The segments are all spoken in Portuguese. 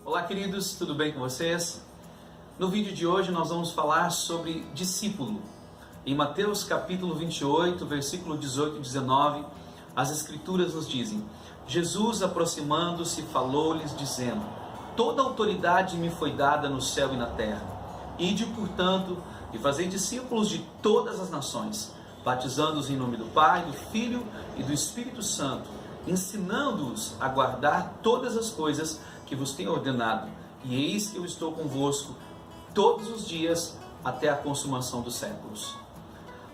Olá, queridos, tudo bem com vocês? No vídeo de hoje nós vamos falar sobre discípulo. Em Mateus capítulo 28, versículo 18 e 19, as Escrituras nos dizem: Jesus, aproximando-se, falou-lhes dizendo: toda autoridade me foi dada no céu e na terra. Ide, portanto, e fazei discípulos de todas as nações, batizando-os em nome do Pai, do Filho e do Espírito Santo, ensinando-os a guardar todas as coisas que vos tenho ordenado, e eis que eu estou convosco todos os dias até a consumação dos séculos.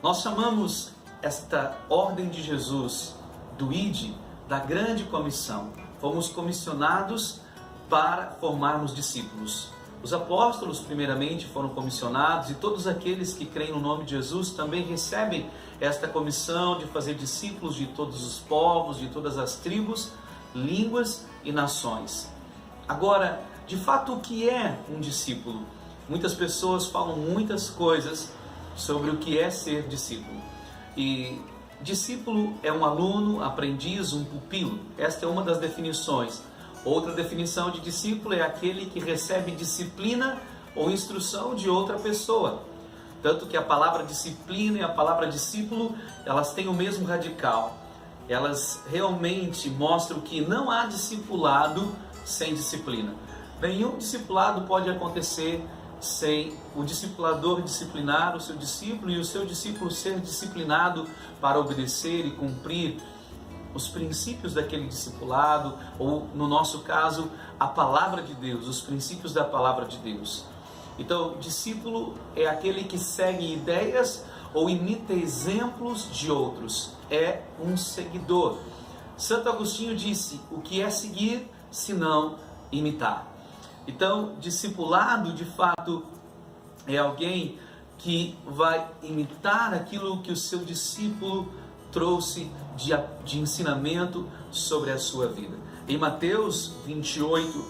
Nós chamamos esta ordem de Jesus do Ide, da grande comissão. Fomos comissionados para formarmos discípulos. Os apóstolos, primeiramente, foram comissionados, e todos aqueles que creem no nome de Jesus também recebem esta comissão de fazer discípulos de todos os povos, de todas as tribos, línguas e nações. Agora, de fato, o que é um discípulo? Muitas pessoas falam muitas coisas sobre o que é ser discípulo. E discípulo é um aluno, aprendiz, um pupilo. Esta é uma das definições. Outra definição de discípulo é aquele que recebe disciplina ou instrução de outra pessoa. Tanto que a palavra disciplina e a palavra discípulo, elas têm o mesmo radical. Elas realmente mostram que não há discipulado sem disciplina. Nenhum discipulado pode acontecer sem o discipulador disciplinar o seu discípulo e o seu discípulo ser disciplinado para obedecer e cumprir os princípios daquele discipulado, ou no nosso caso, a palavra de Deus, os princípios da palavra de Deus. Então, discípulo é aquele que segue ideias ou imita exemplos de outros, é um seguidor. Santo Agostinho disse: o que é seguir, senão imitar? Então, discipulado, de fato, é alguém que vai imitar aquilo que o seu discípulo trouxe de ensinamento sobre a sua vida. Em Mateus 28,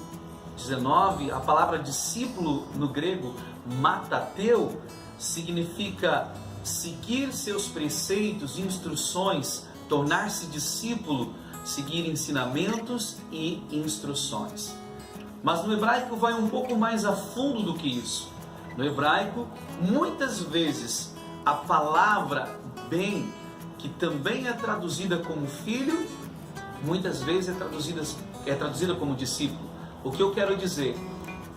19, a palavra discípulo no grego, matateu, significa seguir seus preceitos, instruções, tornar-se discípulo, seguir ensinamentos e instruções. Mas no hebraico vai um pouco mais a fundo do que isso. No hebraico, muitas vezes, a palavra bem, que também é traduzida como filho, muitas vezes é traduzida como discípulo. O que eu quero dizer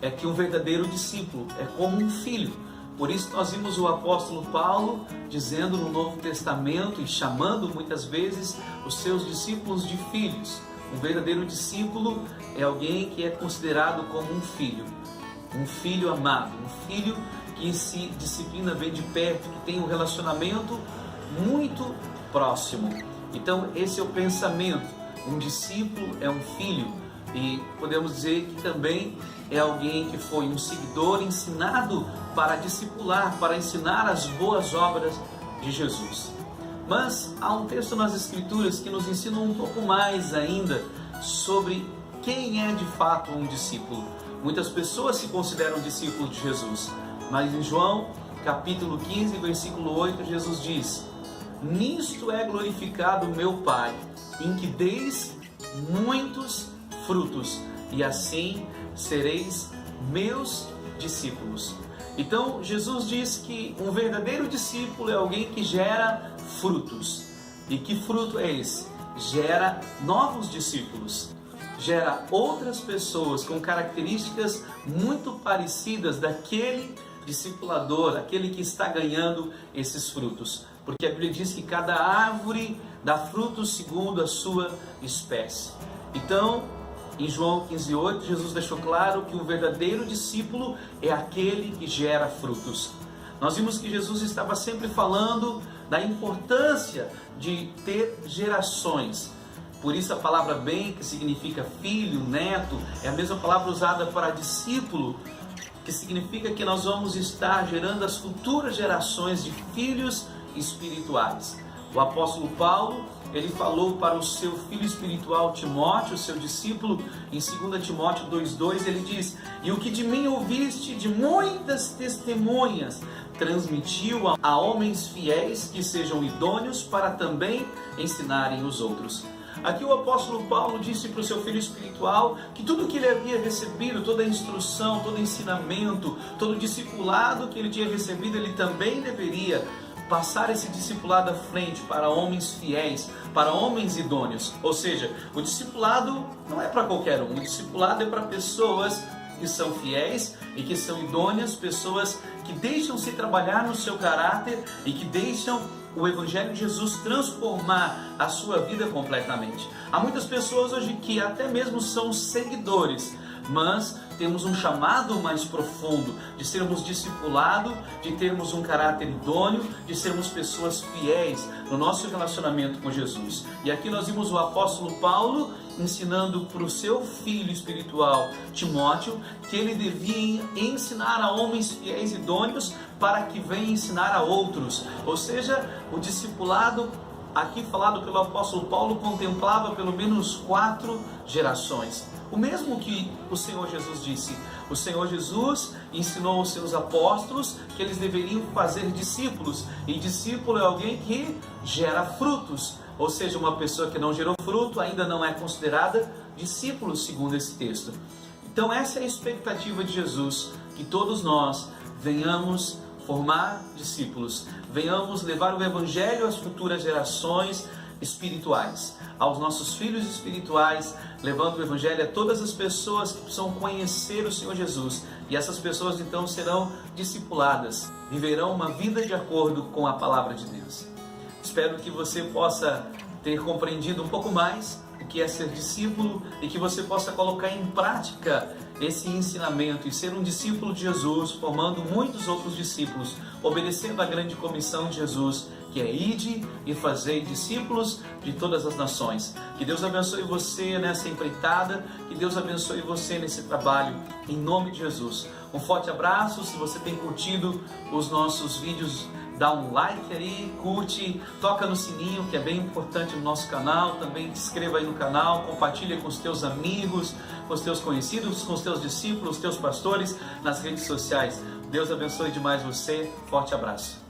é que um verdadeiro discípulo é como um filho. Por isso nós vimos o apóstolo Paulo dizendo no Novo Testamento e chamando muitas vezes os seus discípulos de filhos. Um verdadeiro discípulo é alguém que é considerado como um filho amado, um filho que se disciplina bem de perto, que tem um relacionamento muito próximo. Então esse é o pensamento. Um discípulo é um filho, e podemos dizer que também é alguém que foi um seguidor ensinado para discipular, para ensinar as boas obras de Jesus. Mas há um texto nas Escrituras que nos ensina um pouco mais ainda sobre quem é de fato um discípulo. Muitas pessoas se consideram discípulos de Jesus, mas em João capítulo 15, versículo 8, Jesus diz: nisto é glorificado o meu Pai, em que deis muitos frutos, e assim sereis meus discípulos. Então Jesus diz que um verdadeiro discípulo é alguém que gera frutos. E que fruto é esse? Gera novos discípulos, gera outras pessoas com características muito parecidas daquele discipulador, aquele que está ganhando esses frutos. Porque a Bíblia diz que cada árvore dá frutos segundo a sua espécie. Então, em João 15,8, Jesus deixou claro que o verdadeiro discípulo é aquele que gera frutos. Nós vimos que Jesus estava sempre falando da importância de ter gerações. Por isso a palavra bem, que significa filho, neto, é a mesma palavra usada para discípulo, que significa que nós vamos estar gerando as futuras gerações de filhos espirituais. O apóstolo Paulo, ele falou para o seu filho espiritual Timóteo, seu discípulo, em 2 Timóteo 2,2, ele diz: "E o que de mim ouviste de muitas testemunhas, transmitiu a homens fiéis que sejam idôneos para também ensinarem os outros." Aqui o apóstolo Paulo disse para o seu filho espiritual que tudo que ele havia recebido, toda a instrução, todo o ensinamento, todo o discipulado que ele tinha recebido, ele também deveria passar esse discipulado à frente para homens fiéis, para homens idôneos. Ou seja, o discipulado não é para qualquer um, o discipulado é para pessoas que são fiéis e que são idôneas, pessoas que deixam-se trabalhar no seu caráter e que deixam o Evangelho de Jesus transformar a sua vida completamente. Há muitas pessoas hoje que até mesmo são seguidores, mas temos um chamado mais profundo de sermos discipulados, de termos um caráter idôneo, de sermos pessoas fiéis no nosso relacionamento com Jesus. E aqui nós vimos o apóstolo Paulo ensinando para o seu filho espiritual Timóteo que ele devia ensinar a homens fiéis e idôneos para que venha ensinar a outros. Ou seja, o discipulado aqui falado pelo apóstolo Paulo contemplava pelo menos 4 gerações. O mesmo que o Senhor Jesus disse. O Senhor Jesus ensinou aos seus apóstolos que eles deveriam fazer discípulos. E discípulo é alguém que gera frutos. Ou seja, uma pessoa que não gerou fruto ainda não é considerada discípulo, segundo esse texto. Então essa é a expectativa de Jesus, que todos nós venhamos formar discípulos, venhamos levar o Evangelho às futuras gerações espirituais, aos nossos filhos espirituais, levando o Evangelho a todas as pessoas que precisam conhecer o Senhor Jesus. E essas pessoas então serão discipuladas, viverão uma vida de acordo com a palavra de Deus. Espero que você possa ter compreendido um pouco mais o que é ser discípulo e que você possa colocar em prática esse ensinamento e ser um discípulo de Jesus, formando muitos outros discípulos, obedecendo a grande comissão de Jesus, que é ide e fazei discípulos de todas as nações. Que Deus abençoe você nessa empreitada, que Deus abençoe você nesse trabalho, em nome de Jesus. Um forte abraço. Se você tem curtido os nossos vídeos, dá um like aí, curte, toca no sininho, que é bem importante no nosso canal. Também se inscreva aí no canal, compartilha com os teus amigos, com os teus conhecidos, com os teus discípulos, os teus pastores nas redes sociais. Deus abençoe demais você. Forte abraço.